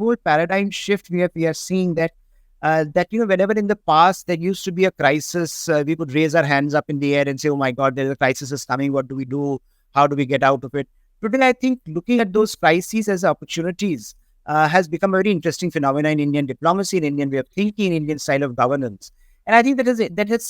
whole paradigm shift we are seeing that whenever in the past there used to be a crisis, we would raise our hands up in the air and say, "Oh my God, there's a crisis is coming. What do we do? How do we get out of it?" Today, I think looking at those crises as opportunities has become a very interesting phenomenon in Indian diplomacy, in Indian way of thinking, in Indian style of governance. And I think that has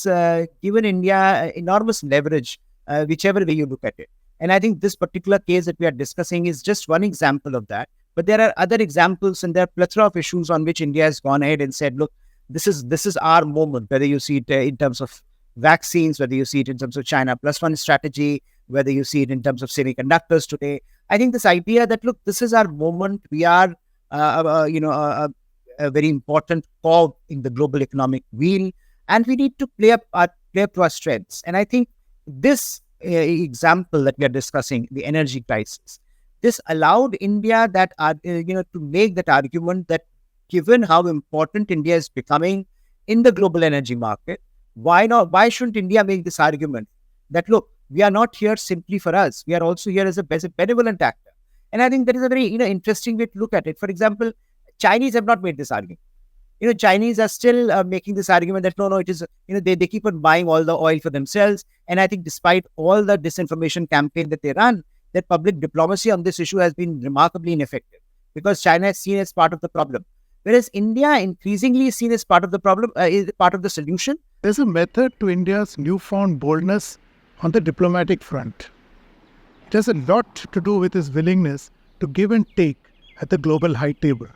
given India enormous leverage, whichever way you look at it. And I think this particular case that we are discussing is just one example of that. But there are other examples, and there are plethora of issues on which India has gone ahead and said, "Look, this is our moment." Whether you see it in terms of vaccines, whether you see it in terms of China +1 strategy, whether you see it in terms of semiconductors today. I think this idea that, look, this is our moment. We are, a very important cog in the global economic wheel, and we need to play up to our strengths. And I think this example that we are discussing, the energy crisis, this allowed India to make that argument that given how important India is becoming in the global energy market, why not? Why shouldn't India make this argument that, look, we are not here simply for us. We are also here as a benevolent actor. And I think that is a very interesting way to look at it. For example, Chinese have not made this argument. Chinese are still making this argument that no, it is, they keep on buying all the oil for themselves. And I think despite all the disinformation campaign that they run, that public diplomacy on this issue has been remarkably ineffective because China is seen as part of the problem. Whereas India increasingly is seen as part of the problem, is part of the solution. There's a method to India's newfound boldness on the diplomatic front. It has a lot to do with its willingness to give and take at the global high table.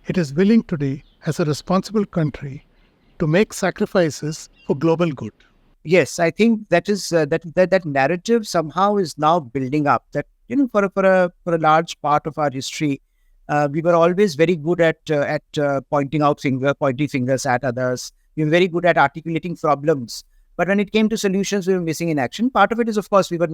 It is willing today, as a responsible country, to make sacrifices for global good. Yes, I think that is that narrative somehow is now building up. That for a large part of our history, we were always very good at pointing fingers at others. We were very good at articulating problems. But when it came to solutions, we were missing in action. Part of it is, of course, we did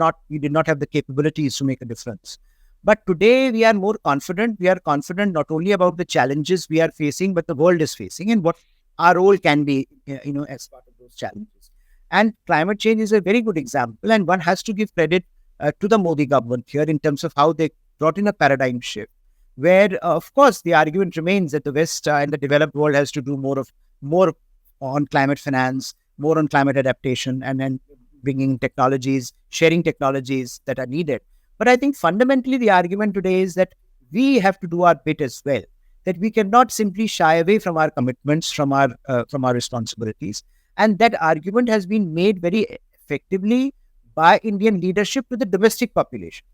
not have the capabilities to make a difference. But today we are more confident. We are confident not only about the challenges we are facing, but the world is facing, and what our role can be, as part of those challenges. And climate change is a very good example. And one has to give credit to the Modi government here in terms of how they brought in a paradigm shift, where, of course, the argument remains that the West and the developed world has to do more on climate finance, more on climate adaptation, and then bringing technologies, sharing technologies that are needed. But I think fundamentally the argument today is that we have to do our bit as well, that we cannot simply shy away from our commitments, from our responsibilities. And that argument has been made very effectively by Indian leadership to the domestic population.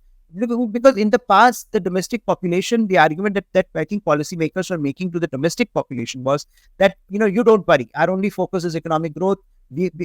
Because in the past, the domestic population, the argument that I think policymakers were making to the domestic population was that, you don't worry, our only focus is economic growth.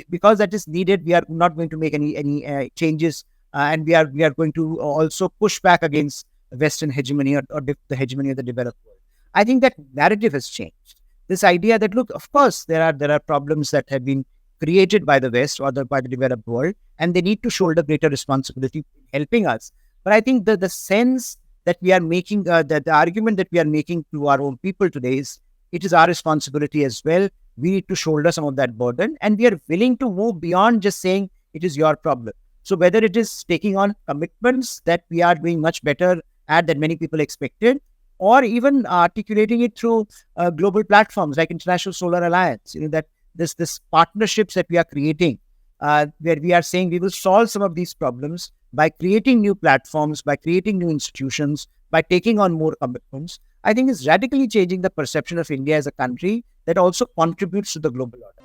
Because that is needed, we are not going to make any changes. And we are going to also push back against Western hegemony or the hegemony of the developed world. I think that narrative has changed. This idea that, look, of course, there are problems that have been created by the West or by the developed world, and they need to shoulder greater responsibility in helping us. But I think the sense that we are making, the argument that we are making to our own people today is, it is our responsibility as well. We need to shoulder some of that burden, and we are willing to move beyond just saying it is your problem. So whether it is taking on commitments that we are doing much better at than many people expected, or even articulating it through global platforms like International Solar Alliance, that this partnerships that we are creating, where we are saying we will solve some of these problems by creating new platforms, by creating new institutions, by taking on more commitments, I think is radically changing the perception of India as a country that also contributes to the global order.